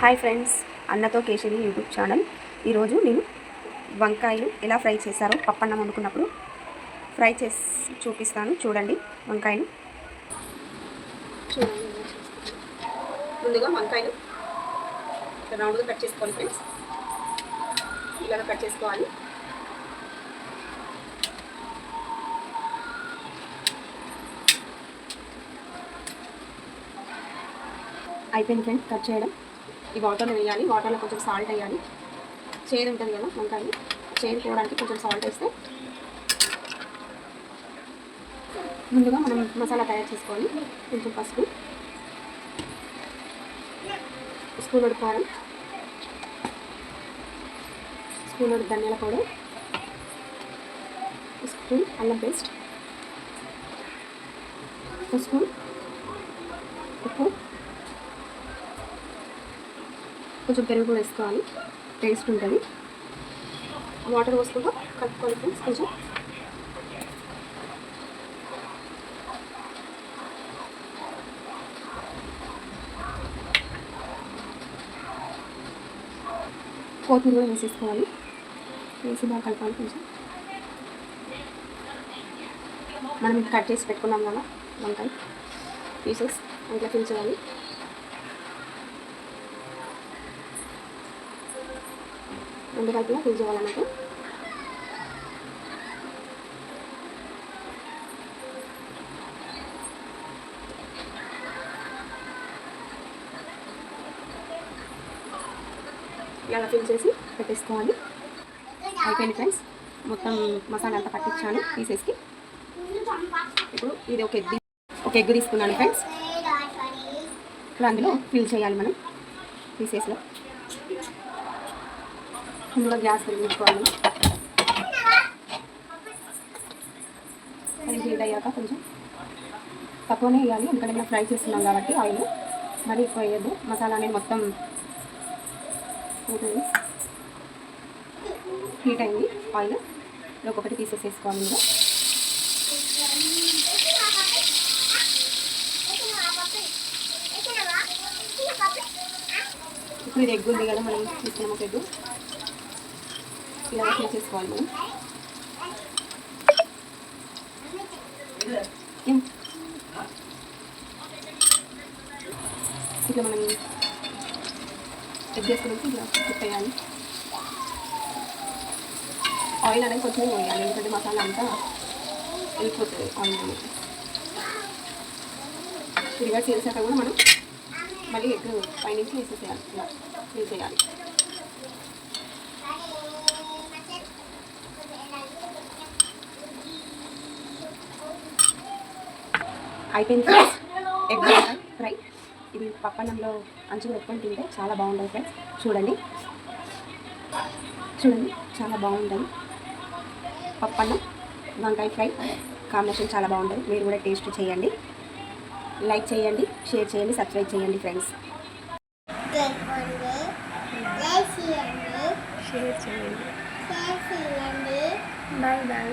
Hi friends, అన్నతో Keshavi YouTube channel. ఈరోజు నేను వంకాయలు ఎలా ఫ్రై చేశారో పప్పన్నం వండుకున్నప్పుడు ఫ్రై చేసి చూపిస్తాను. చూడండి వంకాయలు. చూడండి ముందుగా వంకాయలు రౌండ్గా కట్ చేసుకోవాలి ఫ్రెండ్స్. ఇలా కట్ చేసుకోవాలి. అయిపోయింది ఫ్రెండ్స్ కట్ చేయడం. ఈ వాటర్లో వేయాలి. వాటర్లో కొంచెం సాల్ట్ వేయాలి. చేదు ఉంటుంది కదా వంకాయలు, చేదు పోవడానికి కొంచెం సాల్ట్ వేస్తే. ముందుగా మనం మసాలా తయారు చేసుకోవాలి. కొంచెం పసుపు, స్పూన్ కారం, స్పూన్ ధనియాల పౌడర్, స్పూన్ అల్లం పేస్ట్, స్పూన్ ఉప్పు, కొంచెం పెరుగు కూడా వేసుకోవాలి. టేస్ట్ ఉంటుంది. వాటర్ పోసుకుంటూ కలుపుకోవాలి ఫ్రెండ్స్. కొంచెం కొత్తిమీర కూడా వేసేసుకోవాలి. వేసి బాగా కలపాలి. కొంచెం మనం కట్ చేసి పెట్టుకున్నాం కదా వంకాయ పీసెస్, ఇట్లా ఫిల్ చేయాలి. రెండు వైపులా ఫిల్ చేయాలన్నట్టు. ఇలా ఫిల్ చేసి పెట్టేసుకోవాలి. అయిపోయింది ఫ్రెండ్స్. మొత్తం మసాలా అంతా పట్టించాను పీసెస్కి. ఇప్పుడు ఇది ఒక ఎగ్ తీసుకున్నాను ఫ్రెండ్స్. ఇప్పుడు అందులో ఫిల్ చేయాలి మనం పీసెస్లో. ముందుగా గ్యాస్ వెలిగించుకోవాలి. అది హీట్ అయ్యాక కొంచెం తక్కువనే వేయాలి, ఎందుకంటే మనం ఫ్రై చేస్తున్నాం కాబట్టి ఆయిల్ మరీ ఎక్కువ వేయద్దు. మసాలా అనేది మొత్తం అవుతుంది. హీట్ అయింది ఆయిల్. ఒక్కొక్కటి పీసెస్ వేసుకోవాలి. మీరు ఇప్పుడు ఇది ఎగ్ ఉంది కదా, మనం తీసుకున్నాం ఒక ఎగ్. ఇలా ఫిల్ చేసుకోవాలి మనం. ఇట్లా మనం ఎగ్ చేసుకున్నప్పుడు ఇలా తిప్పేయాలి. ఆయిల్ అనేది కొంచెం వేయాలి, ఎందుకంటే మసాలా అంతా వెళ్ళిపోతుంది ఆయిల్. రివర్స్ చేసాక కూడా మనం మళ్ళీ ఎగ్ పైనుంచి వేసేసేయాలి. ఇలా ఫిల్ చేయాలి. అయిపోయింది ఎగ్ ఫ్రై. ఇది పప్పన్నంలో అంచులు పెట్టుకొని తింటే చాలా బాగుంటుంది ఫ్రెండ్స్. చూడండి చాలా బాగుంటుంది. పప్పన్నం వంకాయ ఫ్రై కాంబినేషన్ చాలా బాగుంటుంది. మీరు కూడా టేస్ట్ చేయండి. లైక్ చేయండి, షేర్ చేయండి, సబ్స్క్రైబ్ చేయండి ఫ్రెండ్స్. షేర్ చేయండి. Bye bye.